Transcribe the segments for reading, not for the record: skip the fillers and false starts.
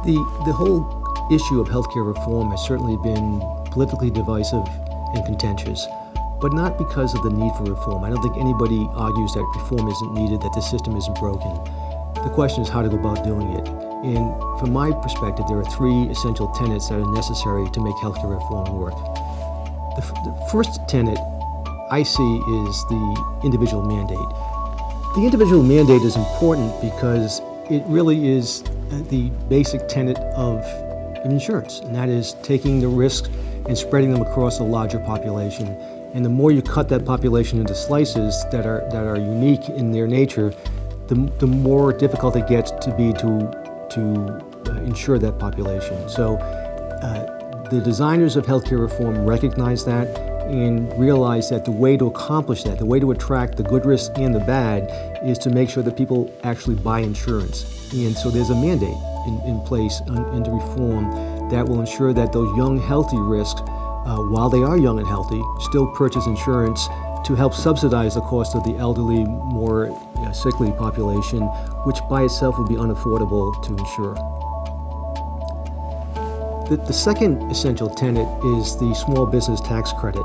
The whole issue of healthcare reform has certainly been politically divisive and contentious, but not because of the need for reform. I don't think anybody argues that reform isn't needed, that the system isn't broken. The question is how to go about doing it. And from my perspective, there are three essential tenets that are necessary to make healthcare reform work. The first tenet I see is the individual mandate. The individual mandate is important because it really is the basic tenet of insurance, and that is taking the risks and spreading them across a larger population. And the more you cut that population into slices that are unique in their nature, the more difficult it gets to be to insure that population. So the designers of healthcare reform recognize that and realize that the way to accomplish that, the way to attract the good risks and the bad, is to make sure that people actually buy insurance. And so there's a mandate in place into reform that will ensure that those young, healthy risks, while they are young and healthy, still purchase insurance to help subsidize the cost of the elderly, more sickly population, which by itself would be unaffordable to insure. The second essential tenet is the small business tax credit.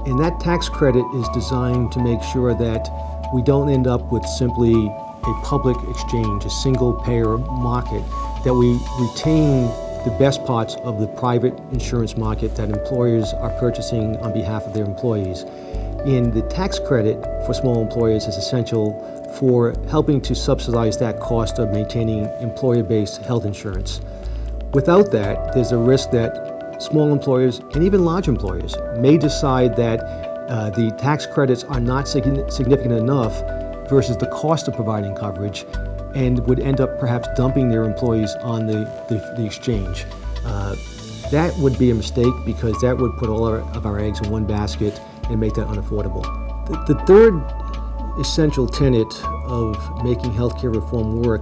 And that tax credit is designed to make sure that we don't end up with simply a public exchange, a single payer market, that we retain the best parts of the private insurance market that employers are purchasing on behalf of their employees. And the tax credit for small employers is essential for helping to subsidize that cost of maintaining employer-based health insurance. Without that, there's a risk that small employers and even large employers may decide that the tax credits are not significant enough versus the cost of providing coverage, and would end up perhaps dumping their employees on the exchange. That would be a mistake, because that would put all of our eggs in one basket and make that unaffordable. The third essential tenet of making healthcare reform work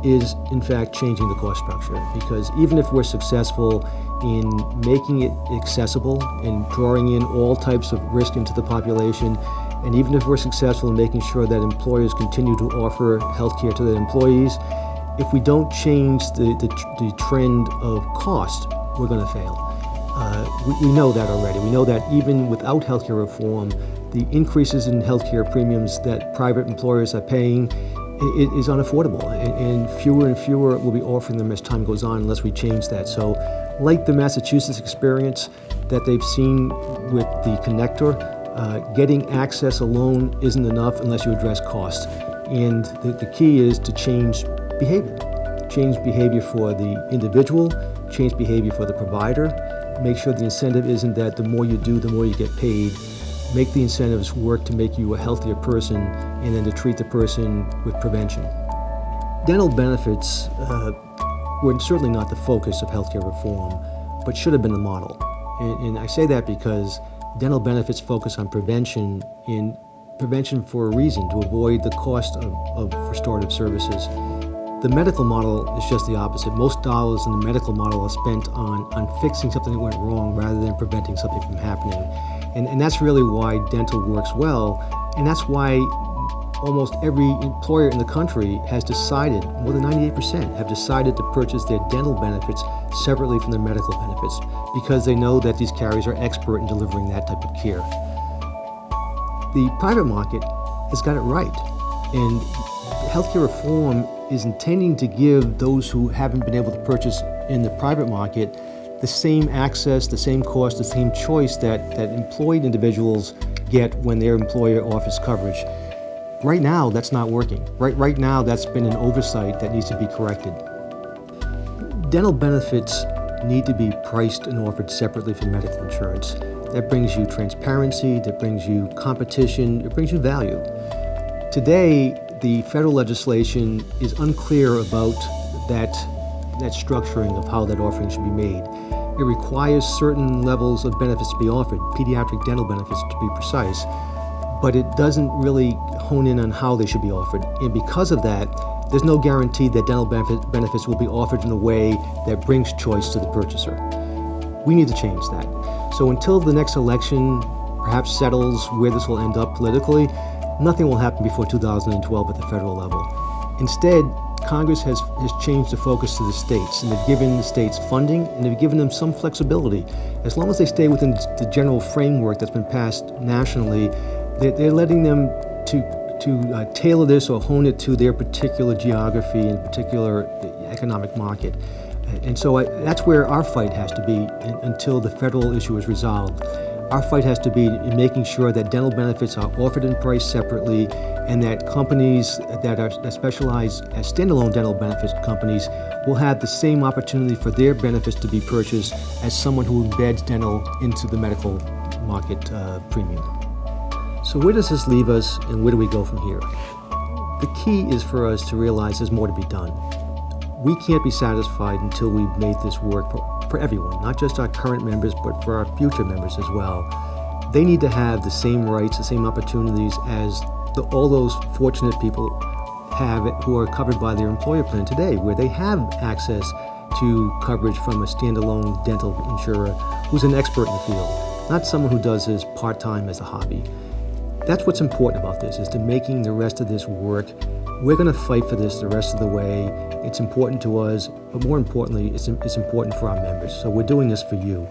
is, in fact, changing the cost structure. Because even if we're successful in making it accessible and drawing in all types of risk into the population, and even if we're successful in making sure that employers continue to offer healthcare to their employees, if we don't change the trend of cost, we're going to fail. We know that already. We know that even without healthcare reform, the increases in healthcare premiums that private employers are paying is unaffordable, and fewer will be offering them as time goes on unless we change that. So, like the Massachusetts experience that they've seen with the connector, getting access alone isn't enough unless you address cost. And the key is to change behavior. Change behavior for the individual, change behavior for the provider. Make sure the incentive isn't that the more you do, the more you get paid. Make the incentives work to make you a healthier person, and then to treat the person with prevention. Dental benefits were certainly not the focus of healthcare reform, but should have been the model. And I say that because dental benefits focus on prevention, and prevention for a reason, to avoid the cost of restorative services. The medical model is just the opposite. Most dollars in the medical model are spent on fixing something that went wrong rather than preventing something from happening. And that's really why dental works well, and that's why almost every employer in the country has decided, more than 98% have decided to purchase their dental benefits separately from their medical benefits, because they know that these carriers are expert in delivering that type of care. The private market has got it right, and healthcare reform is intending to give those who haven't been able to purchase in the private market the same access, the same cost, the same choice that employed individuals get when their employer offers coverage. Right now, that's not working. Right now, that's been an oversight that needs to be corrected. Dental benefits need to be priced and offered separately from medical insurance. That brings you transparency, that brings you competition, it brings you value. Today, the federal legislation is unclear about that structuring of how that offering should be made. It requires certain levels of benefits to be offered, pediatric dental benefits to be precise, but it doesn't really hone in on how they should be offered. And because of that, there's no guarantee that dental benefits will be offered in a way that brings choice to the purchaser. We need to change that. So until the next election perhaps settles where this will end up politically, nothing will happen before 2012 at the federal level. Instead, Congress has changed the focus to the states, and they've given the states funding, and they've given them some flexibility. As long as they stay within the general framework that's been passed nationally, they're letting them to tailor this or hone it to their particular geography and particular economic market. And so that's where our fight has to be until the federal issue is resolved. Our fight has to be in making sure that dental benefits are offered and priced separately, and that companies that specialize as standalone dental benefits companies will have the same opportunity for their benefits to be purchased as someone who embeds dental into the medical market premium. So where does this leave us, and where do we go from here? The key is for us to realize there's more to be done. We can't be satisfied until we've made this work for everyone, not just our current members, but for our future members as well. They need to have the same rights, the same opportunities as all those fortunate people have who are covered by their employer plan today, where they have access to coverage from a standalone dental insurer who's an expert in the field, not someone who does this part-time as a hobby. That's what's important about this, is to making the rest of this work. We're going to fight for this the rest of the way. It's important to us, but more importantly, it's important for our members. So we're doing this for you.